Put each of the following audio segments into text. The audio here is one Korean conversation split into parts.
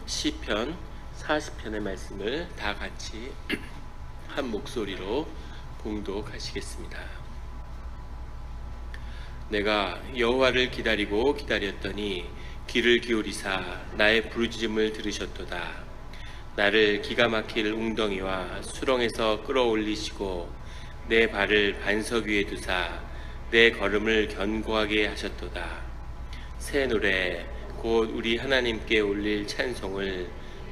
시편 40편의 말씀을 다 같이 한 목소리로 봉독하시겠습니다. 내가 여호와를 기다리고 기다렸더니 귀를 기울이사 나의 부르짖음을 들으셨도다. 나를 기가 막힐 웅덩이와 수렁에서 끌어올리시고 내 발을 반석 위에 두사 내 걸음을 견고하게 하셨도다. 새 노래 곧 우리 하나님께 올릴 찬송을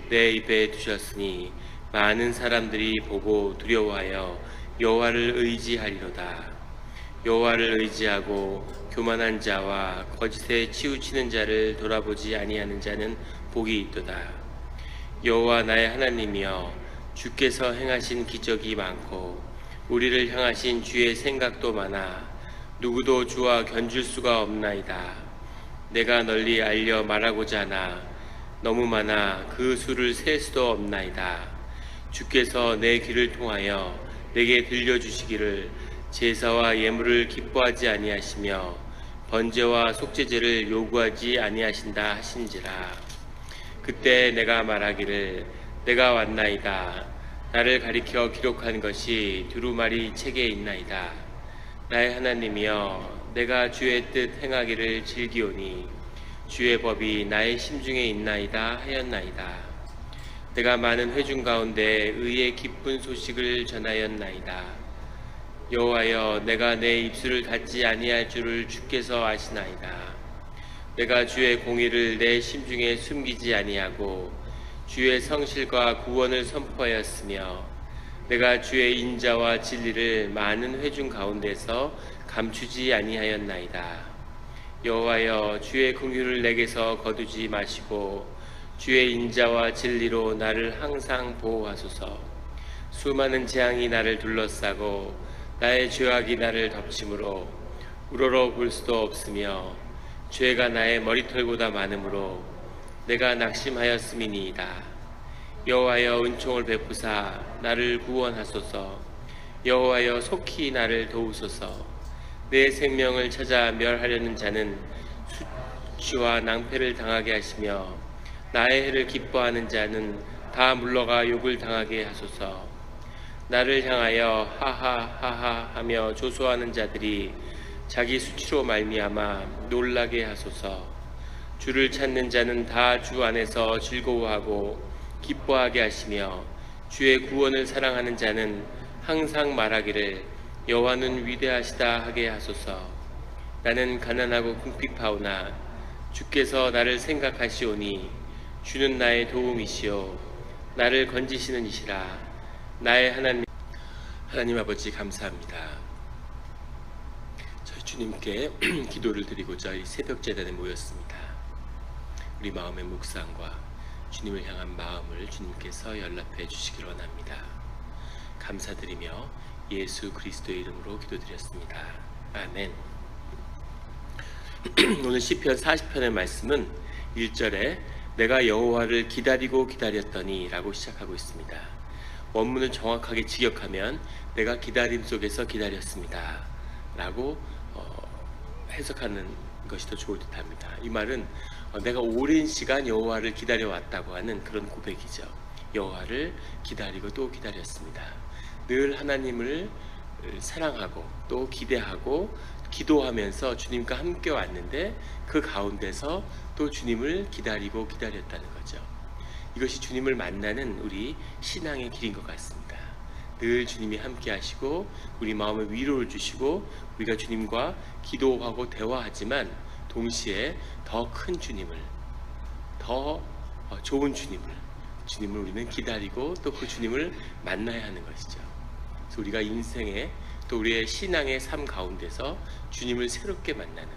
내 입에 두셨으니 많은 사람들이 보고 두려워하여 여호와를 의지하리로다. 여호와를 의지하고 교만한 자와 거짓에 치우치는 자를 돌아보지 아니하는 자는 복이 있도다. 여호와 나의 하나님이여, 주께서 행하신 기적이 많고 우리를 향하신 주의 생각도 많아 누구도 주와 견줄 수가 없나이다. 내가 널리 알려 말하고자 하나 너무 많아 그 수를 셀 수도 없나이다. 주께서 내 귀를 통하여 내게 들려주시기를 제사와 예물을 기뻐하지 아니하시며 번제와 속죄제를 요구하지 아니하신다 하신지라. 그때 내가 말하기를 내가 왔나이다. 나를 가리켜 기록한 것이 두루마리 책에 있나이다. 나의 하나님이여, 내가 주의 뜻 행하기를 즐기오니 주의 법이 나의 심중에 있나이다 하였나이다. 내가 많은 회중 가운데 의의 기쁜 소식을 전하였나이다. 여호와여, 내가 내 입술을 닫지 아니할 줄을 주께서 아시나이다. 내가 주의 공의를 내 심중에 숨기지 아니하고 주의 성실과 구원을 선포하였으며 내가 주의 인자와 진리를 많은 회중 가운데서 감추지 아니하였나이다. 여호와여, 주의 긍휼을 내게서 거두지 마시고 주의 인자와 진리로 나를 항상 보호하소서. 수많은 재앙이 나를 둘러싸고 나의 죄악이 나를 덮치므로 우러러 볼 수도 없으며 죄가 나의 머리털보다 많으므로 내가 낙심하였음이니이다. 여호와여, 은총을 베푸사 나를 구원하소서. 여호와여, 속히 나를 도우소서. 내 생명을 찾아 멸하려는 자는 수치와 낭패를 당하게 하시며 나의 해를 기뻐하는 자는 다 물러가 욕을 당하게 하소서. 나를 향하여 하하하하 하며 조소하는 자들이 자기 수치로 말미암아 놀라게 하소서. 주를 찾는 자는 다 주 안에서 즐거워하고 기뻐하게 하시며 주의 구원을 사랑하는 자는 항상 말하기를 여호와는 위대하시다 하게 하소서. 나는 가난하고 궁핍하오나 주께서 나를 생각하시오니 주는 나의 도움이시오 나를 건지시는 이시라. 나의 하나님 아버지, 감사합니다. 저희 주님께 기도를 드리고자 이 새벽 제단에 모였습니다. 우리 마음의 묵상과 주님을 향한 마음을 주님께서 연락해 주시길 원합니다. 감사드리며 예수 그리스도의 이름으로 기도드렸습니다. 아멘. 오늘 시편 40편의 말씀은 1절에 내가 여호와를 기다리고 기다렸더니 라고 시작하고 있습니다. 원문을 정확하게 직역하면 내가 기다림 속에서 기다렸습니다 라고 해석하는 것이 더 좋을 듯 합니다. 이 말은 내가 오랜 시간 여호와를 기다려왔다고 하는 그런 고백이죠. 여호와를 기다리고 또 기다렸습니다. 늘 하나님을 사랑하고 또 기대하고 기도하면서 주님과 함께 왔는데 그 가운데서 또 주님을 기다리고 기다렸다는 거죠. 이것이 주님을 만나는 우리 신앙의 길인 것 같습니다. 늘 주님이 함께 하시고 우리 마음에 위로를 주시고 우리가 주님과 기도하고 대화하지만 동시에 더 큰 주님을, 더 좋은 주님을 우리는 기다리고 또 그 주님을 만나야 하는 것이죠. 그래서 우리가 인생의 또 우리의 신앙의 삶 가운데서 주님을 새롭게 만나는,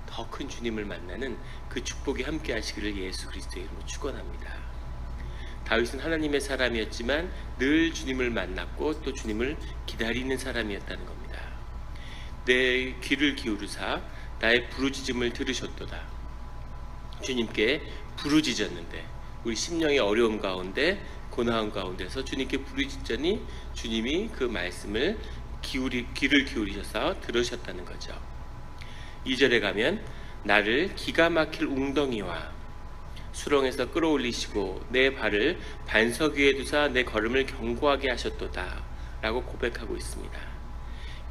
더 큰 주님을 만나는 그 축복이 함께 하시기를 예수 그리스도의 이름으로 축원합니다. 다윗은 하나님의 사람이었지만 늘 주님을 만났고 또 주님을 기다리는 사람이었다는 겁니다. 내 귀를 기울이사 나의 부르짖음을 들으셨도다. 주님께 부르짖었는데 우리 심령의 어려움 가운데 고난함 가운데서 주님께 부르짖더니 주님이 그 말씀을 귀를 기울이셔서 들으셨다는 거죠. 2절에 가면 나를 기가 막힐 웅덩이와 수렁에서 끌어올리시고 내 발을 반석 위에 두사 내 걸음을 견고하게 하셨도다 라고 고백하고 있습니다.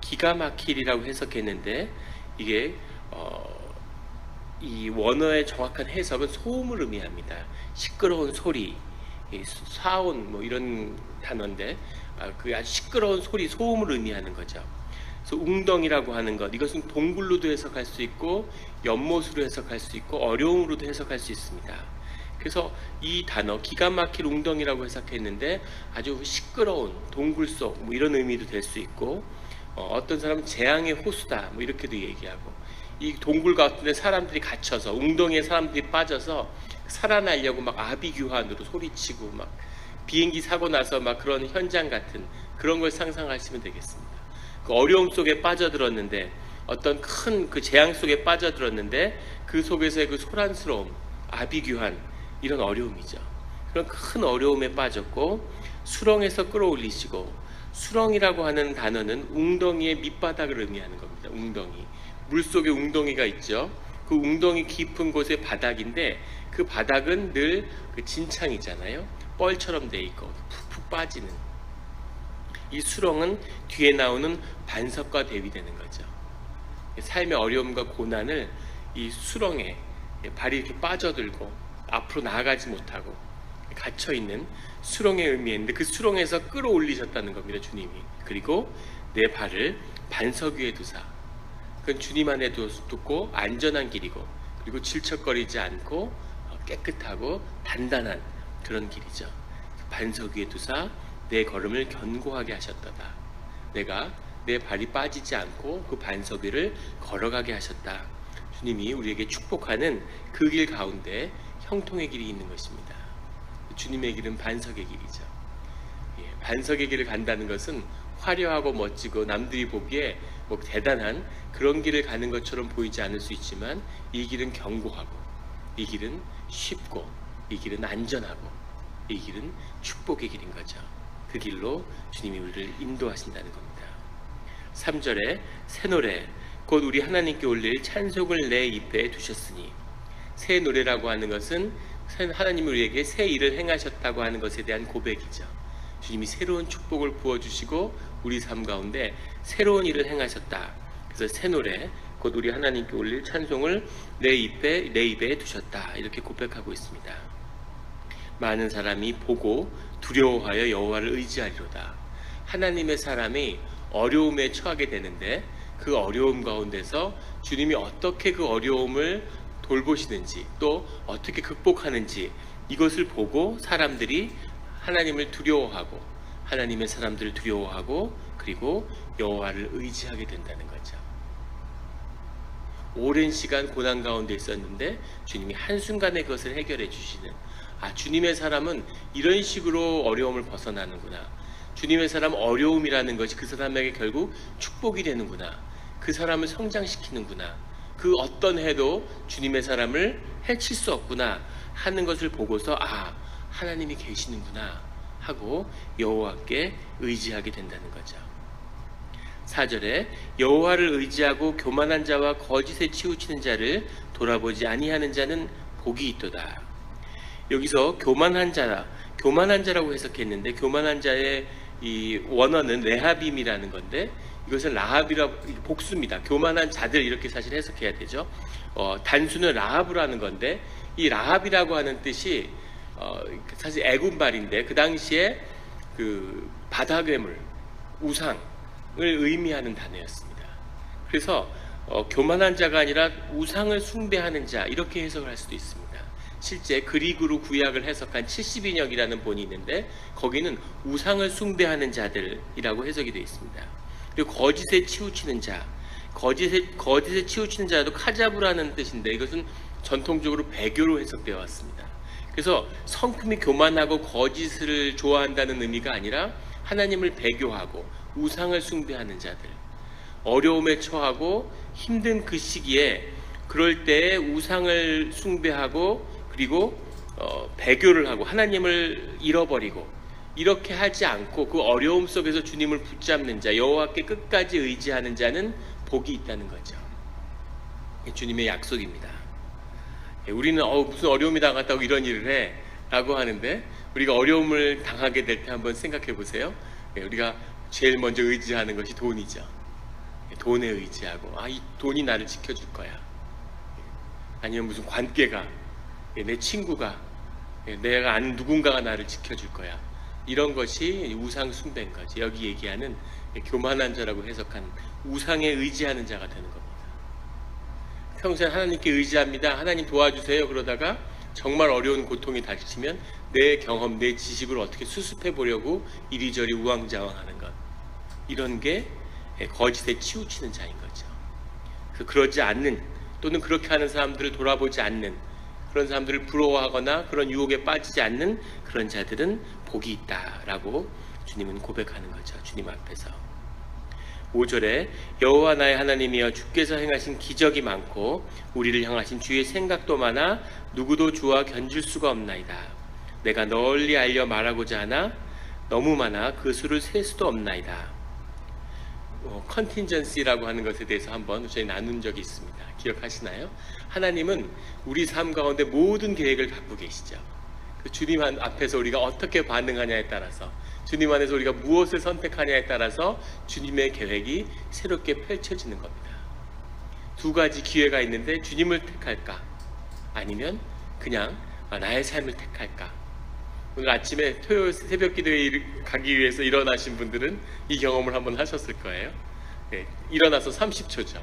기가 막힐이라고 해석했는데 이게 이 원어의 정확한 해석은 소음을 의미합니다. 시끄러운 소리, 사온 뭐 이런 단어인데 그 아주 시끄러운 소리, 소음을 의미하는 거죠. 그래서 웅덩이라고 하는 것, 이것은 동굴로도 해석할 수 있고 연못으로 해석할 수 있고 어려움으로도 해석할 수 있습니다. 그래서 이 단어 기가 막힐 웅덩이라고 해석했는데 아주 시끄러운 동굴 속 뭐 이런 의미도 될 수 있고 어떤 사람은 재앙의 호수다 뭐 이렇게도 얘기하고 이 동굴 같은데 사람들이 갇혀서 웅덩이에 사람들이 빠져서 살아나려고 막 아비규환으로 소리치고 막 비행기 사고 나서 막 그런 현장 같은 그런 걸 상상하시면 되겠습니다. 그 어려움 속에 빠져들었는데 어떤 큰 그 재앙 속에 빠져들었는데 그 속에서의 그 소란스러움, 아비규환 이런 어려움이죠. 그런 큰 어려움에 빠졌고 수렁에서 끌어올리시고 수렁이라고 하는 단어는 웅덩이의 밑바닥을 의미하는 겁니다. 웅덩이. 물속에 웅덩이가 있죠. 그 웅덩이 깊은 곳의 바닥인데 그 바닥은 늘 그 진창이잖아요. 뻘처럼 돼 있고 푹푹 빠지는 이 수렁은 뒤에 나오는 반석과 대비되는 거죠. 삶의 어려움과 고난을 이 수렁에 발이 이렇게 빠져들고 앞으로 나아가지 못하고 갇혀있는 수렁의 의미인데 그 수렁에서 끌어올리셨다는 겁니다. 주님이. 그리고 내 발을 반석 위에 두사, 그건 주님 안에 두고 안전한 길이고 그리고 질척거리지 않고 깨끗하고 단단한 그런 길이죠. 반석 위에 두사 내 걸음을 견고하게 하셨도다. 내가 내 발이 빠지지 않고 그 반석 위를 걸어가게 하셨다. 주님이 우리에게 축복하는 그 길 가운데 형통의 길이 있는 것입니다. 주님의 길은 반석의 길이죠. 반석의 길을 간다는 것은 화려하고 멋지고 남들이 보기에 뭐 대단한 그런 길을 가는 것처럼 보이지 않을 수 있지만 이 길은 견고하고 이 길은 쉽고 이 길은 안전하고 이 길은 축복의 길인 거죠. 그 길로 주님이 우리를 인도하신다는 겁니다. 3절에 새 노래 곧 우리 하나님께 올릴 찬송을 내 입에 두셨으니, 새 노래라고 하는 것은 하나님이 우리에게 새 일을 행하셨다고 하는 것에 대한 고백이죠. 주님이 새로운 축복을 부어주시고 우리 삶 가운데 새로운 일을 행하셨다. 그래서 새 노래 곧 우리 하나님께 올릴 찬송을 내 입에 두셨다. 이렇게 고백하고 있습니다. 많은 사람이 보고 두려워하여 여호와를 의지하리로다. 하나님의 사람이 어려움에 처하게 되는데 그 어려움 가운데서 주님이 어떻게 그 어려움을 돌보시는지 또 어떻게 극복하는지 이것을 보고 사람들이 하나님을 두려워하고 하나님의 사람들을 두려워하고 그리고 여호와를 의지하게 된다는 거죠. 오랜 시간 고난 가운데 있었는데 주님이 한순간에 그것을 해결해 주시는, 주님의 사람은 이런 식으로 어려움을 벗어나는구나. 주님의 사람 어려움이라는 것이 그 사람에게 결국 축복이 되는구나. 그 사람을 성장시키는구나. 그 어떤 해도 주님의 사람을 해칠 수 없구나 하는 것을 보고서 하나님이 계시는구나 하고 여호와께 의지하게 된다는 거죠. 4절에 여호와를 의지하고 교만한 자와 거짓에 치우치는 자를 돌아보지 아니하는 자는 복이 있도다. 여기서 교만한 자라고 해석했는데 교만한 자의 이 원어는 레하빔이라는 건데 이것은 라합이라 복수입니다. 교만한 자들 이렇게 사실 해석해야 되죠. 단수는 라합이라는 건데 이 라합이라고 하는 뜻이 사실 애굽말인데 그 당시에 그 바다괴물, 우상을 의미하는 단어였습니다. 그래서 교만한 자가 아니라 우상을 숭배하는 자 이렇게 해석을 할 수도 있습니다. 실제 그리그로 구약을 해석한 70인역이라는 본이 있는데 거기는 우상을 숭배하는 자들이라고 해석이 되어 있습니다. 그리고 거짓에 치우치는 자, 거짓에 치우치는 자도 카자부라는 뜻인데 이것은 전통적으로 배교로 해석되어 왔습니다. 그래서 성품이 교만하고 거짓을 좋아한다는 의미가 아니라 하나님을 배교하고 우상을 숭배하는 자들, 어려움에 처하고 힘든 그 시기에 그럴 때 우상을 숭배하고 그리고 배교를 하고 하나님을 잃어버리고 이렇게 하지 않고 그 어려움 속에서 주님을 붙잡는 자, 여호와께 끝까지 의지하는 자는 복이 있다는 거죠. 주님의 약속입니다. 우리는 무슨 어려움이 당했다고 이런 일을 해 라고 하는데, 우리가 어려움을 당하게 될 때 한번 생각해 보세요. 우리가 제일 먼저 의지하는 것이 돈이죠. 돈에 의지하고, 이 돈이 나를 지켜줄 거야. 아니면 무슨 관계가, 내 친구가, 내가 아는 누군가가 나를 지켜줄 거야. 이런 것이 우상 숭배인 거지. 여기 얘기하는 교만한 자라고 해석한 우상에 의지하는 자가 되는 겁니다. 평소에 하나님께 의지합니다, 하나님 도와주세요, 그러다가 정말 어려운 고통이 닥치면 내 경험, 내 지식을 어떻게 수습해 보려고 이리저리 우왕좌왕하는 것, 이런 게 거짓에 치우치는 자인 거죠. 그러지 않는, 또는 그렇게 하는 사람들을 돌아보지 않는, 그런 사람들을 부러워하거나 그런 유혹에 빠지지 않는 그런 자들은 복이 있다라고 주님은 고백하는 거죠. 주님 앞에서. 5절에 여호와 나의 하나님이여 주께서 행하신 기적이 많고 우리를 향하신 주의 생각도 많아 누구도 주와 견줄 수가 없나이다. 내가 널리 알려 말하고자 하나 너무 많아 그 수를 셀 수도 없나이다. 컨틴전시라고 하는 것에 대해서 한번 저희 나눈 적이 있습니다. 기억하시나요? 하나님은 우리 삶 가운데 모든 계획을 갖고 계시죠. 그 주님 앞에서 우리가 어떻게 반응하냐에 따라서, 주님 안에서 우리가 무엇을 선택하냐에 따라서 주님의 계획이 새롭게 펼쳐지는 겁니다. 두 가지 기회가 있는데 주님을 택할까? 아니면 그냥 나의 삶을 택할까? 오늘 아침에 토요일 새벽 기도에 가기 위해서 일어나신 분들은 이 경험을 한번 하셨을 거예요. 일어나서 30초죠.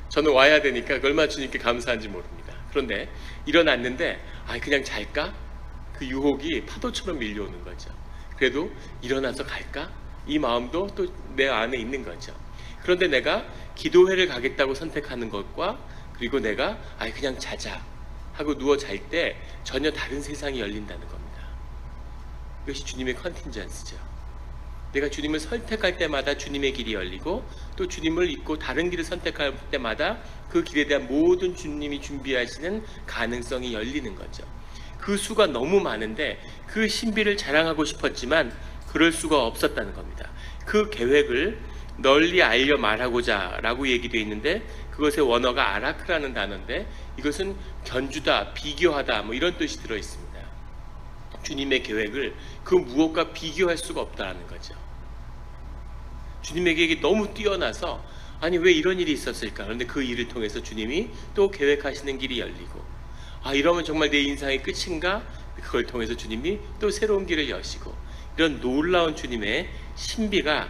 저는 와야 되니까 얼마나 주님께 감사한지 모릅니다. 그런데 일어났는데 그냥 잘까? 그 유혹이 파도처럼 밀려오는 거죠. 그래도 일어나서 갈까? 이 마음도 또 내 안에 있는 거죠. 그런데 내가 기도회를 가겠다고 선택하는 것과, 그리고 내가 그냥 자자 하고 누워 잘 때 전혀 다른 세상이 열린다는 겁니다. 이것이 주님의 컨틴전스죠. 내가 주님을 선택할 때마다 주님의 길이 열리고, 또 주님을 잊고 다른 길을 선택할 때마다 그 길에 대한 모든 주님이 준비하시는 가능성이 열리는 거죠. 그 수가 너무 많은데 그 신비를 자랑하고 싶었지만 그럴 수가 없었다는 겁니다. 그 계획을 널리 알려 말하고자 라고 얘기되어 있는데, 그것의 원어가 아라크라는 단어인데 이것은 견주다, 비교하다 이런 뜻이 들어있습니다. 주님의 계획을 그 무엇과 비교할 수가 없다는 거죠. 주님의 계획이 너무 뛰어나서 왜 이런 일이 있었을까? 그런데 그 일을 통해서 주님이 또 계획하시는 길이 열리고, 이러면 정말 내 인생의 끝인가? 그걸 통해서 주님이 또 새로운 길을 여시고, 이런 놀라운 주님의 신비가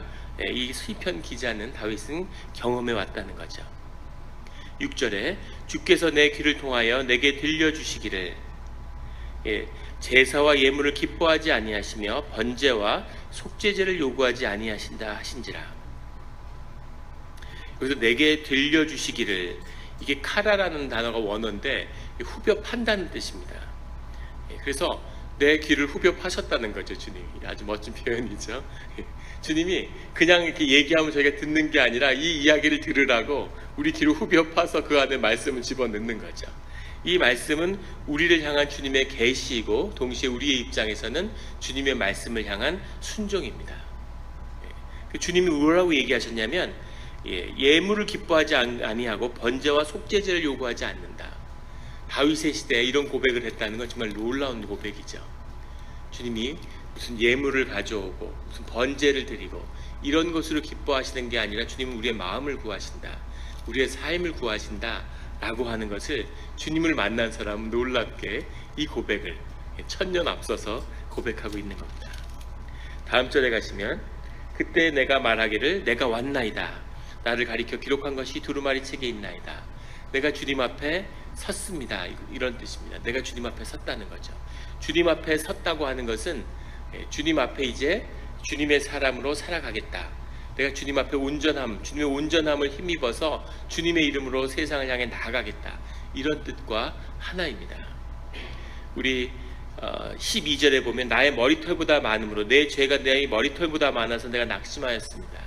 이 시편 기자는 다윗은 경험해 왔다는 거죠. 6절에 주께서 내 귀를 통하여 내게 들려주시기를, 제사와 예물을 기뻐하지 아니하시며 번제와 속죄제를 요구하지 아니하신다 하신지라. 여기서 내게 들려주시기를, 이게 카라라는 단어가 원어인데 후벼 판다는 뜻입니다. 그래서 내 귀를 후벼 파셨다는 거죠. 주님이 아주 멋진 표현이죠. 주님이 그냥 이렇게 얘기하면 저희가 듣는 게 아니라 이 이야기를 들으라고 우리 귀를 후벼 파서 그 안에 말씀을 집어넣는 거죠. 이 말씀은 우리를 향한 주님의 계시이고, 동시에 우리의 입장에서는 주님의 말씀을 향한 순종입니다. 주님이 뭐라고 얘기하셨냐면, 예물을 기뻐하지 아니하고 번제와 속죄제를 요구하지 않는다. 다윗의 시대에 이런 고백을 했다는 건 정말 놀라운 고백이죠. 주님이 무슨 예물을 가져오고 무슨 번제를 드리고 이런 것으로 기뻐하시는 게 아니라 주님은 우리의 마음을 구하신다, 우리의 삶을 구하신다 라고 하는 것을 주님을 만난 사람은 놀랍게 이 고백을 1000년 앞서서 고백하고 있는 겁니다. 다음 절에 가시면, 그때 내가 말하기를 내가 왔나이다. 나를 가리켜 기록한 것이 두루마리 책에 있나이다. 내가 주님 앞에 섰습니다. 이런 뜻입니다. 내가 주님 앞에 섰다는 거죠. 주님 앞에 섰다고 하는 것은 주님 앞에 이제 주님의 사람으로 살아가겠다. 내가 주님 앞에 온전함, 주님의 온전함을 힘입어서 주님의 이름으로 세상을 향해 나아가겠다. 이런 뜻과 하나입니다. 우리 12절에 보면 나의 머리털보다 많음으로 내 죄가 내 머리털보다 많아서 내가 낙심하였습니다.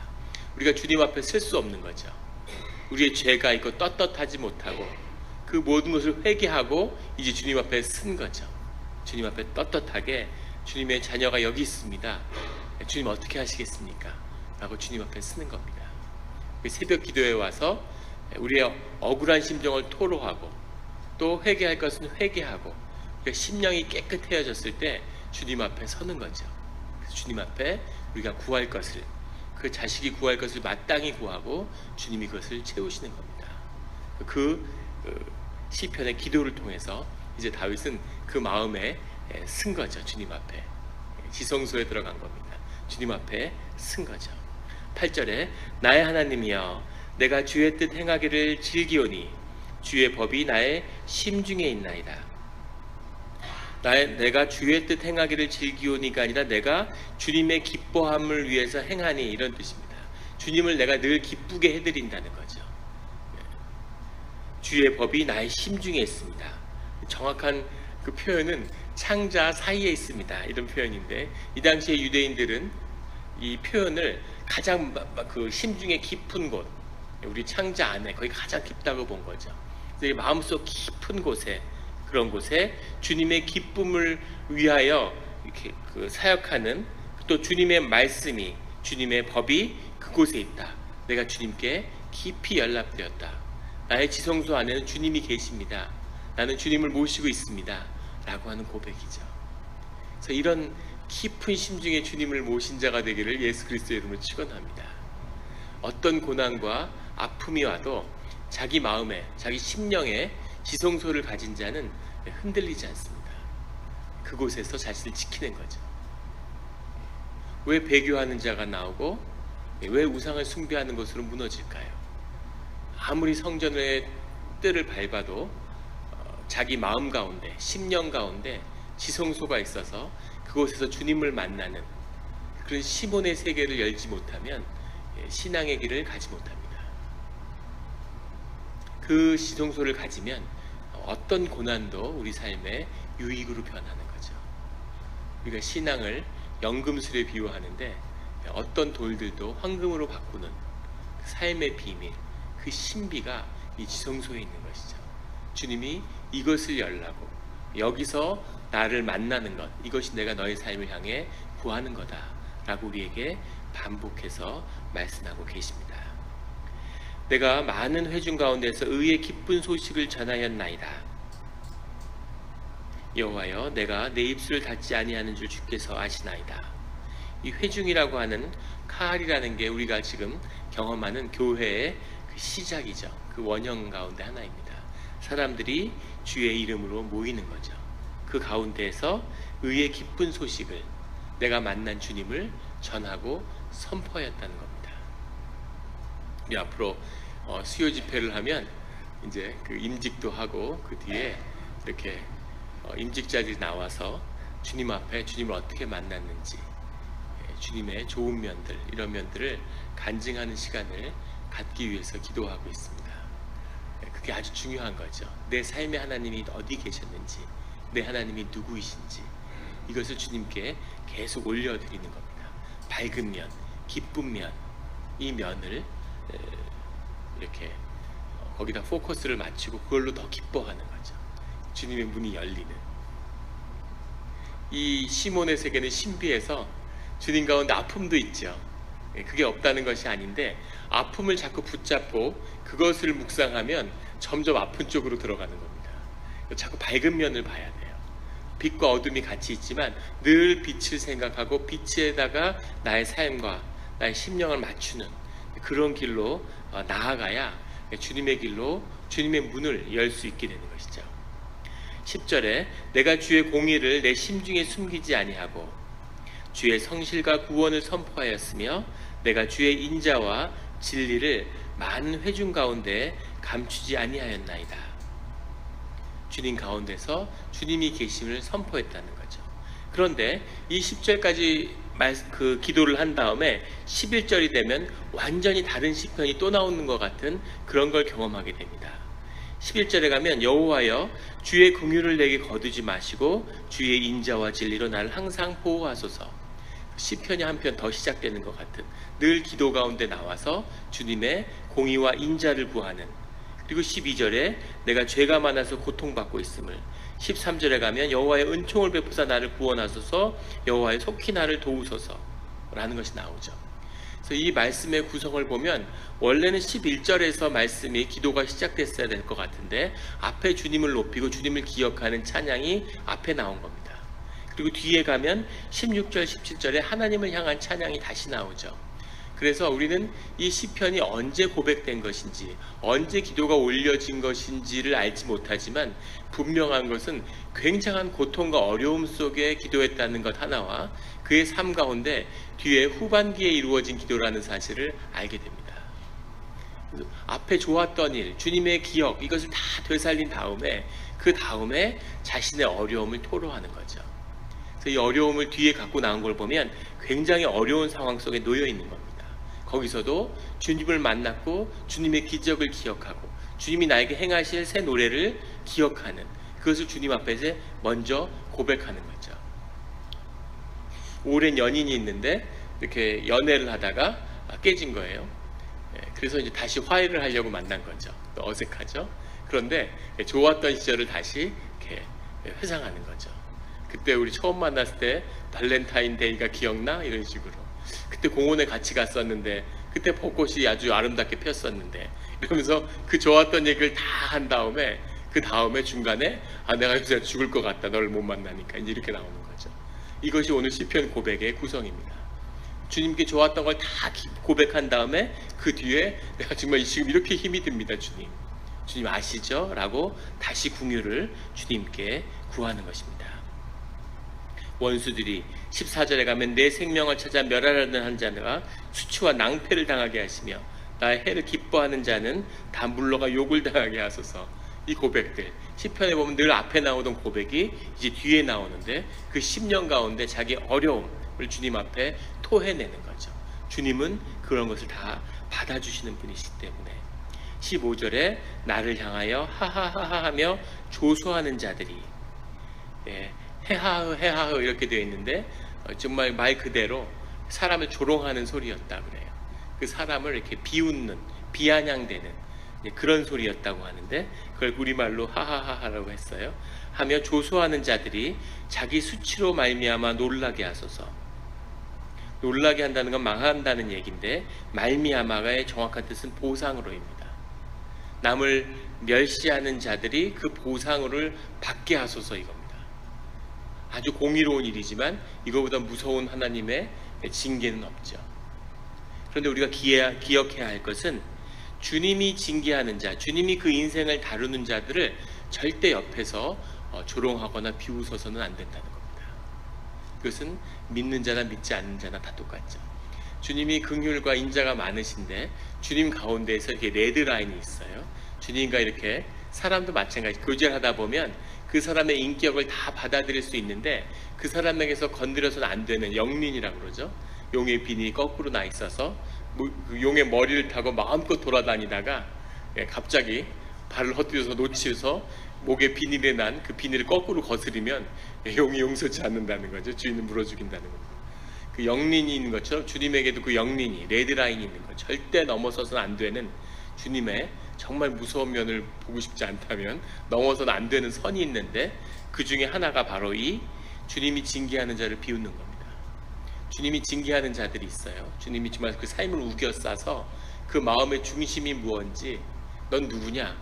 우리가 주님 앞에 설 수 없는 거죠. 우리의 죄가 있고 떳떳하지 못하고 그 모든 것을 회개하고 이제 주님 앞에 쓴 거죠. 주님 앞에 떳떳하게 주님의 자녀가 여기 있습니다. 주님 어떻게 하시겠습니까? 라고 주님 앞에 쓰는 겁니다. 새벽 기도에 와서 우리의 억울한 심정을 토로하고 또 회개할 것은 회개하고, 그러니까 심령이 깨끗해졌을 때 주님 앞에 서는 거죠. 주님 앞에 우리가 구할 것을, 그 자식이 구할 것을 마땅히 구하고 주님이 그것을 채우시는 겁니다. 그 시편의 기도를 통해서 이제 다윗은 그 마음에 쓴 거죠. 주님 앞에 지성소에 들어간 겁니다. 주님 앞에 쓴 거죠. 8절에 나의 하나님이여 내가 주의 뜻 행하기를 즐기오니 주의 법이 나의 심중에 있나이다. 내가 주의 뜻 행하기를 즐기오니가 아니라 내가 주님의 기뻐함을 위해서 행하니, 이런 뜻입니다. 주님을 내가 늘 기쁘게 해드린다는 거죠. 주의 법이 나의 심중에 있습니다. 정확한 그 표현은 창자 사이에 있습니다, 이런 표현인데, 이 당시에 유대인들은 이 표현을 가장 그 심중에 깊은 곳, 우리 창자 안에 거기 가장 깊다고 본 거죠. 그래서 마음속 깊은 곳에, 그런 곳에 주님의 기쁨을 위하여 이렇게 그 사역하는, 또 주님의 말씀이, 주님의 법이 그곳에 있다. 내가 주님께 깊이 연락되었다. 나의 지성소 안에는 주님이 계십니다. 나는 주님을 모시고 있습니다. 라고 하는 고백이죠. 그래서 이런 깊은 심중에 주님을 모신 자가 되기를 예수 그리스도의 이름으로 축원합니다. 어떤 고난과 아픔이 와도 자기 마음에, 자기 심령에 지성소를 가진 자는 흔들리지 않습니다. 그곳에서 자신을 지키는 거죠. 왜 배교하는 자가 나오고 왜 우상을 숭배하는 것으로 무너질까요? 아무리 성전의 뜰을 밟아도 자기 마음 가운데, 심령 가운데 지성소가 있어서 그곳에서 주님을 만나는 그런 시몬의 세계를 열지 못하면 신앙의 길을 가지 못합니다. 그 지성소를 가지면 어떤 고난도 우리 삶의 유익으로 변하는 거죠. 우리가 신앙을 연금술에 비유하는데 어떤 돌들도 황금으로 바꾸는 그 삶의 비밀, 그 신비가 이 지성소에 있는 것이죠. 주님이 이것을 열라고, 여기서 나를 만나는 것, 이것이 내가 너의 삶을 향해 구하는 거다 라고 우리에게 반복해서 말씀하고 계십니다. 내가 많은 회중 가운데서 의의 기쁜 소식을 전하였나이다. 여호와여 내가 내 입술을 닫지 아니하는 줄 주께서 아시나이다. 이 회중이라고 하는 카할이라는 게 우리가 지금 경험하는 교회의 그 시작이죠. 그 원형 가운데 하나입니다. 사람들이 주의 이름으로 모이는 거죠. 그 가운데에서 의의 기쁜 소식을, 내가 만난 주님을 전하고 선포하였다는 겁니다. 우리 앞으로 수요 집회를 하면 이제 그 임직도 하고 그 뒤에 이렇게 임직자들이 나와서 주님 앞에 주님을 어떻게 만났는지, 주님의 좋은 면들, 이런 면들을 간증하는 시간을 갖기 위해서 기도하고 있습니다. 그게 아주 중요한 거죠. 내 삶의 하나님이 어디 계셨는지, 내 하나님이 누구이신지, 이것을 주님께 계속 올려드리는 겁니다. 밝은 면, 기쁜 면, 이 면을 이렇게 거기다 포커스를 맞추고 그걸로 더 기뻐하는 거죠. 주님의 문이 열리는. 이 시몬의 세계는 신비해서 주님 가운데 아픔도 있죠. 그게 없다는 것이 아닌데, 아픔을 자꾸 붙잡고 그것을 묵상하면 점점 아픈 쪽으로 들어가는 겁니다. 자꾸 밝은 면을 봐야 돼요. 빛과 어둠이 같이 있지만 늘 빛을 생각하고 빛에다가 나의 삶과 나의 심령을 맞추는 그런 길로 나아가야 주님의 길로 주님의 문을 열 수 있게 되는 것이죠. 10절에 내가 주의 공의를 내 심중에 숨기지 아니하고 주의 성실과 구원을 선포하였으며 내가 주의 인자와 진리를 많은 회중 가운데 감추지 아니하였나이다. 주님 가운데서 주님이 계심을 선포했다는 거죠. 그런데 이 10절까지 그 기도를 한 다음에 11절이 되면 완전히 다른 시편이 또 나오는 것 같은 그런 걸 경험하게 됩니다. 11절에 가면 여호와여 주의 긍휼을 내게 거두지 마시고 주의 인자와 진리로 나를 항상 보호하소서. 시편이 한 편 더 시작되는 것 같은, 늘 기도 가운데 나와서 주님의 공의와 인자를 구하는. 그리고 12절에 내가 죄가 많아서 고통받고 있음을, 13절에 가면 여호와의 은총을 베푸사 나를 구원하소서, 여호와의 속히 나를 도우소서 라는 것이 나오죠. 그래서 이 말씀의 구성을 보면 원래는 11절에서 말씀이 기도가 시작됐어야 될 것 같은데 앞에 주님을 높이고 주님을 기억하는 찬양이 앞에 나온 겁니다. 그리고 뒤에 가면 16절, 17절에 하나님을 향한 찬양이 다시 나오죠. 그래서 우리는 이 시편이 언제 고백된 것인지, 언제 기도가 올려진 것인지를 알지 못하지만 분명한 것은 굉장한 고통과 어려움 속에 기도했다는 것 하나와 그의 삶 가운데 뒤에 후반기에 이루어진 기도라는 사실을 알게 됩니다. 앞에 좋았던 일, 주님의 기억, 이것을 다 되살린 다음에 그 다음에 자신의 어려움을 토로하는 거죠. 그래서 이 어려움을 뒤에 갖고 나온 걸 보면 굉장히 어려운 상황 속에 놓여 있는 겁니다. 거기서도 주님을 만났고 주님의 기적을 기억하고 주님이 나에게 행하실 새 노래를 기억하는, 그것을 주님 앞에서 먼저 고백하는 거죠. 오랜 연인이 있는데 이렇게 연애를 하다가 깨진 거예요. 그래서 이제 다시 화해를 하려고 만난 거죠. 어색하죠. 그런데 좋았던 시절을 다시 이렇게 회상하는 거죠. 그때 우리 처음 만났을 때 발렌타인데이가 기억나? 이런 식으로. 그때 공원에 같이 갔었는데 그때 벚꽃이 아주 아름답게 폈었는데, 이러면서 그 좋았던 얘기를 다 한 다음에 그 다음에 중간에 내가 요새 죽을 것 같다, 너를 못 만나니까, 이제 이렇게 나오는 거죠. 이것이 오늘 시편 고백의 구성입니다. 주님께 좋았던 걸 다 고백한 다음에 그 뒤에 내가 정말 지금 이렇게 힘이 듭니다, 주님 아시죠? 라고 다시 궁유를 주님께 구하는 것입니다. 원수들이 14절에 가면 내 생명을 찾아 멸하려는 한 자가 수치와 낭패를 당하게 하시며 나의 해를 기뻐하는 자는 다 물러가 욕을 당하게 하소서. 이 고백들, 시편에 보면 늘 앞에 나오던 고백이 이제 뒤에 나오는데 그 10년 가운데 자기 어려움을 주님 앞에 토해내는 거죠. 주님은 그런 것을 다 받아주시는 분이시기 때문에 15절에 나를 향하여 하하하하 하며 조소하는 자들이, 해하흐 해하흐 이렇게 되어 있는데 정말 말 그대로 사람을 조롱하는 소리였다 그래요. 그 사람을 이렇게 비웃는, 비아냥대는 그런 소리였다고 하는데 그걸 우리말로 하하하하라고 했어요. 하며 조소하는 자들이 자기 수치로 말미암아 놀라게 하소서. 놀라게 한다는 건 망한다는 얘기인데 말미암아의 정확한 뜻은 보상으로입니다. 남을 멸시하는 자들이 그 보상을 받게 하소서 이겁니다. 아주 공의로운 일이지만 이거보다 무서운 하나님의 징계는 없죠. 그런데 우리가 기억해야 할 것은 주님이 징계하는 자, 주님이 그 인생을 다루는 자들을 절대 옆에서 조롱하거나 비웃어서는 안 된다는 겁니다. 그것은 믿는 자나 믿지 않는 자나 다 똑같죠. 주님이 긍휼과 인자가 많으신데 주님 가운데에서 이렇게 레드라인이 있어요. 주님과 이렇게 사람도 마찬가지, 교제를 하다 보면 그 사람의 인격을 다 받아들일 수 있는데 그 사람에게서 건드려서는 안 되는 영린이라고 그러죠. 용의 비닐이 거꾸로 나 있어서 용의 머리를 타고 마음껏 돌아다니다가 갑자기 발을 헛디뎌서 놓치서 목에 비닐에 난 그 비닐을 거꾸로 거스리면 용이 용서치 않는다는 거죠. 주인은 물어 죽인다는 겁니다. 그 영린이 있는 것처럼 주님에게도 그 영린이, 레드라인이 있는 거, 절대 넘어서서는 안 되는, 주님의 정말 무서운 면을 보고 싶지 않다면 넘어서는 안 되는 선이 있는데 그 중에 하나가 바로 이 주님이 징계하는 자를 비웃는 겁니다. 주님이 징계하는 자들이 있어요. 주님이 정말 그 삶을 우겨싸서 그 마음의 중심이 무엇인지, 넌 누구냐,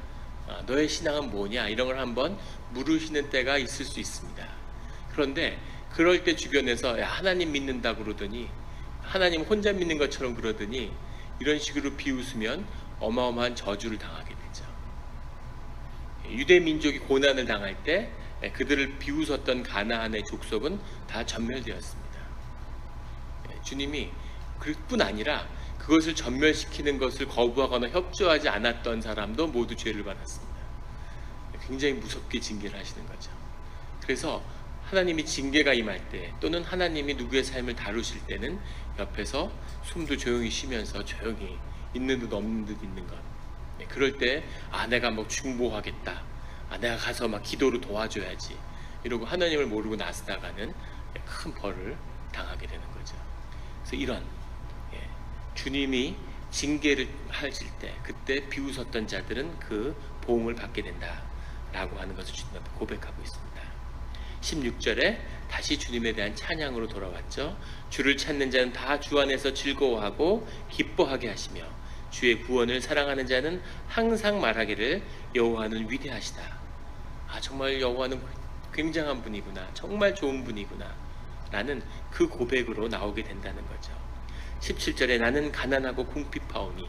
너의 신앙은 뭐냐, 이런 걸 한번 물으시는 때가 있을 수 있습니다. 그런데 그럴 때 주변에서 하나님 믿는다 그러더니, 하나님 혼자 믿는 것처럼 그러더니 이런 식으로 비웃으면 어마어마한 저주를 당하게 되죠. 유대 민족이 고난을 당할 때 그들을 비웃었던 가나안의 족속은 다 전멸되었습니다. 주님이 그뿐 아니라 그것을 전멸시키는 것을 거부하거나 협조하지 않았던 사람도 모두 죄를 받았습니다. 굉장히 무섭게 징계를 하시는 거죠. 그래서 하나님이 징계가 임할 때, 또는 하나님이 누구의 삶을 다루실 때는 옆에서 숨도 조용히 쉬면서 조용히 있는 듯 없는 듯 있는 것. 그럴 때 내가 뭐 중보하겠다, 내가 가서 막 기도로 도와줘야지 이러고 하나님을 모르고 나서다가는 큰 벌을 당하게 되는 거죠. 그래서 이런 주님이 징계를 하실 때 그때 비웃었던 자들은 그 보응을 받게 된다라고 하는 것을 주님 앞에 고백하고 있습니다. 16절에 다시 주님에 대한 찬양으로 돌아왔죠. 주를 찾는 자는 다 주 안에서 즐거워하고 기뻐하게 하시며 주의 구원을 사랑하는 자는 항상 말하기를 여호와는 위대하시다. 정말 여호와는 굉장한 분이구나, 정말 좋은 분이구나 라는 그 고백으로 나오게 된다는 거죠. 17절에 나는 가난하고 궁핍하오니,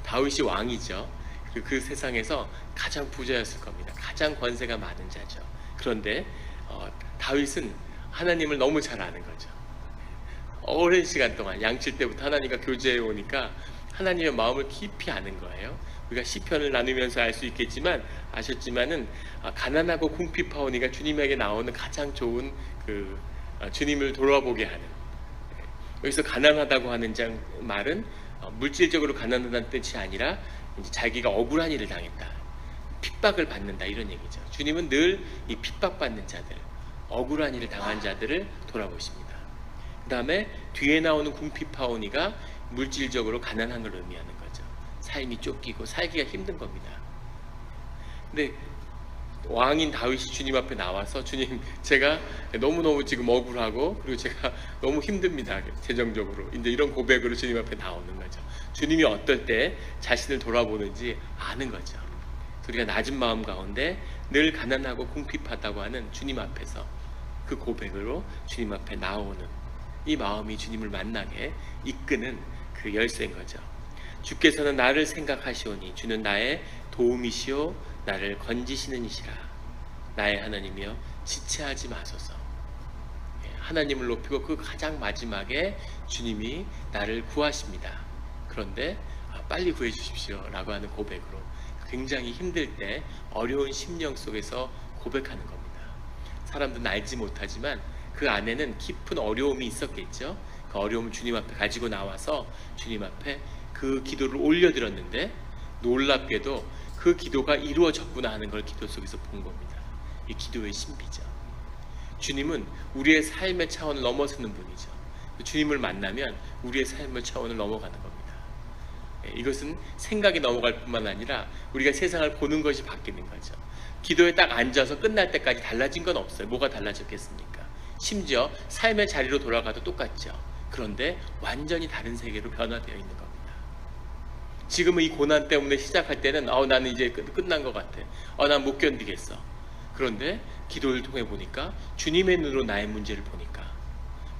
다윗이 왕이죠. 그 세상에서 가장 부자였을 겁니다. 가장 권세가 많은 자죠. 그런데 다윗은 하나님을 너무 잘 아는 거죠. 오랜 시간 동안 양칠 때부터 하나님과 교제해 오니까 하나님의 마음을 깊이 아는 거예요. 우리가 시편을 나누면서 알 수 있겠지만 아셨지만은 가난하고 궁핍하오니가 주님에게 나오는 가장 좋은 주님을 돌아보게 하는, 여기서 가난하다고 하는 말은 물질적으로 가난하다는 뜻이 아니라 이제 자기가 억울한 일을 당했다, 핍박을 받는다, 이런 얘기죠. 주님은 늘 이 핍박받는 자들, 억울한 일을 당한 자들을 돌아보십니다. 그 다음에 뒤에 나오는 궁핍하오니가 물질적으로 가난한 걸 의미하는 거죠. 삶이 쫓기고 살기가 힘든 겁니다. 근데 왕인 다윗이 주님 앞에 나와서 주님, 제가 너무너무 지금 억울하고 그리고 제가 너무 힘듭니다, 재정적으로, 이제 이런 고백으로 주님 앞에 나오는 거죠. 주님이 어떨 때 자신을 돌아보는지 아는 거죠. 우리가 낮은 마음 가운데 늘 가난하고 궁핍하다고 하는 주님 앞에서 그 고백으로 주님 앞에 나오는 이 마음이 주님을 만나게 이끄는 그 열쇠인 거죠. 주께서는 나를 생각하시오니 주는 나의 도움이시오 나를 건지시는 이시라. 나의 하나님이여 지체하지 마소서. 하나님을 높이고 그 가장 마지막에 주님이 나를 구하십니다. 그런데 빨리 구해 주십시오 라고 하는 고백으로 굉장히 힘들 때 어려운 심령 속에서 고백하는 겁니다. 사람들은 알지 못하지만 그 안에는 깊은 어려움이 있었겠죠. 그 어려움을 주님 앞에 가지고 나와서 주님 앞에 그 기도를 올려드렸는데 놀랍게도 그 기도가 이루어졌구나 하는 걸 기도 속에서 본 겁니다. 이 기도의 신비죠. 주님은 우리의 삶의 차원을 넘어서는 분이죠. 주님을 만나면 우리의 삶의 차원을 넘어가는 겁니다. 이것은 생각이 넘어갈 뿐만 아니라 우리가 세상을 보는 것이 바뀌는 거죠. 기도에 딱 앉아서 끝날 때까지 달라진 건 없어요. 뭐가 달라졌겠습니까? 심지어 삶의 자리로 돌아가도 똑같죠. 그런데 완전히 다른 세계로 변화되어 있는 겁니다. 지금은 이 고난 때문에 시작할 때는 나는 이제 끝난 것 같아, 난 못 견디겠어. 그런데 기도를 통해 보니까 주님의 눈으로 나의 문제를 보니까,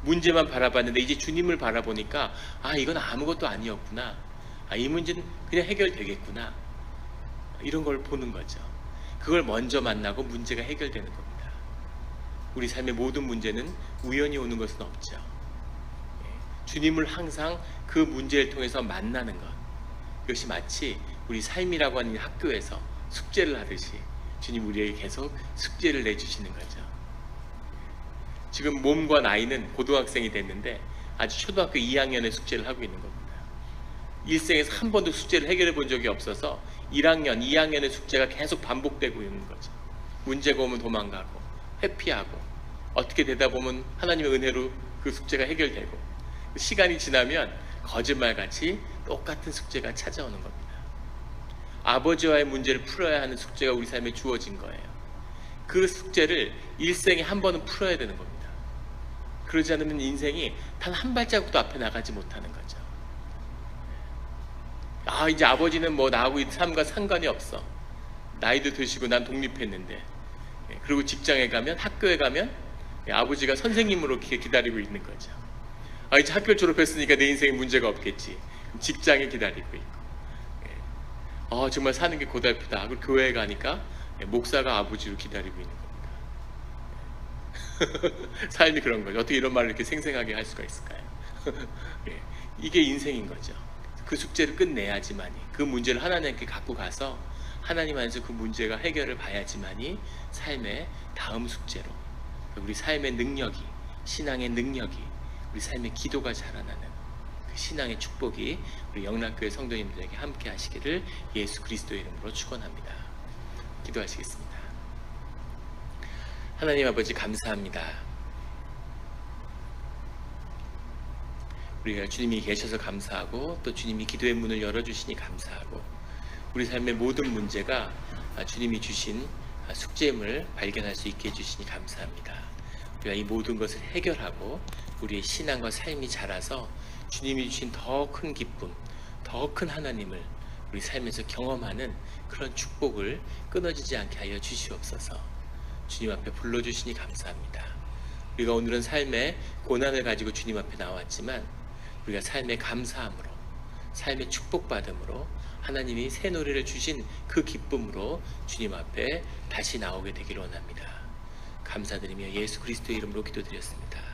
문제만 바라봤는데 이제 주님을 바라보니까 이건 아무것도 아니었구나, 이 문제는 그냥 해결되겠구나, 이런 걸 보는 거죠. 그걸 먼저 만나고 문제가 해결되는 겁니다. 우리 삶의 모든 문제는 우연히 오는 것은 없죠. 주님을 항상 그 문제를 통해서 만나는 것, 이것이 마치 우리 삶이라고 하는 학교에서 숙제를 하듯이 주님 우리에게 계속 숙제를 내주시는 거죠. 지금 몸과 나이는 고등학생이 됐는데 아주 초등학교 2학년의 숙제를 하고 있는 겁니다. 일생에서 한 번도 숙제를 해결해 본 적이 없어서 1학년, 2학년의 숙제가 계속 반복되고 있는 거죠. 문제가 오면 도망가고 회피하고, 어떻게 되다 보면 하나님의 은혜로 그 숙제가 해결되고, 시간이 지나면 거짓말같이 똑같은 숙제가 찾아오는 겁니다. 아버지와의 문제를 풀어야 하는 숙제가 우리 삶에 주어진 거예요. 그 숙제를 일생에 한 번은 풀어야 되는 겁니다. 그러지 않으면 인생이 단 한 발자국도 앞에 나가지 못하는 거죠. 이제 아버지는 뭐 나하고 이 삶과 상관이 없어, 나이도 드시고 난 독립했는데, 그리고 직장에 가면, 학교에 가면 아버지가 선생님으로 기다리고 있는 거죠. 이제 학교 졸업했으니까 내 인생에 문제가 없겠지. 직장에 기다리고 있고, 정말 사는 게 고달프다. 그리고 교회에 가니까 목사가 아버지로 기다리고 있는 겁니다. 삶이 그런 거죠. 어떻게 이런 말을 이렇게 생생하게 할 수가 있을까요? 이게 인생인 거죠. 그 숙제를 끝내야지만이, 그 문제를 하나님께 갖고 가서 하나님 안에서 그 문제가 해결을 봐야지만이 삶의 다음 숙제로 우리 삶의 능력이, 신앙의 능력이, 우리 삶의 기도가 자라나는 그 신앙의 축복이 우리 영락교회 성도님들에게 함께 하시기를 예수 그리스도의 이름으로 축원합니다. 기도하시겠습니다. 하나님 아버지 감사합니다. 우리가 주님이 계셔서 감사하고, 또 주님이 기도의 문을 열어주시니 감사하고, 우리 삶의 모든 문제가 주님이 주신 숙제임을 발견할 수 있게 해주시니 감사합니다. 우리가 이 모든 것을 해결하고 우리의 신앙과 삶이 자라서 주님이 주신 더 큰 기쁨, 더 큰 하나님을 우리 삶에서 경험하는 그런 축복을 끊어지지 않게 하여 주시옵소서. 주님 앞에 불러주시니 감사합니다. 우리가 오늘은 삶의 고난을 가지고 주님 앞에 나왔지만 우리가 삶의 감사함으로, 삶의 축복받음으로 하나님이 새 노래를 주신 그 기쁨으로 주님 앞에 다시 나오게 되기를 원합니다. 감사드리며 예수 그리스도의 이름으로 기도드렸습니다.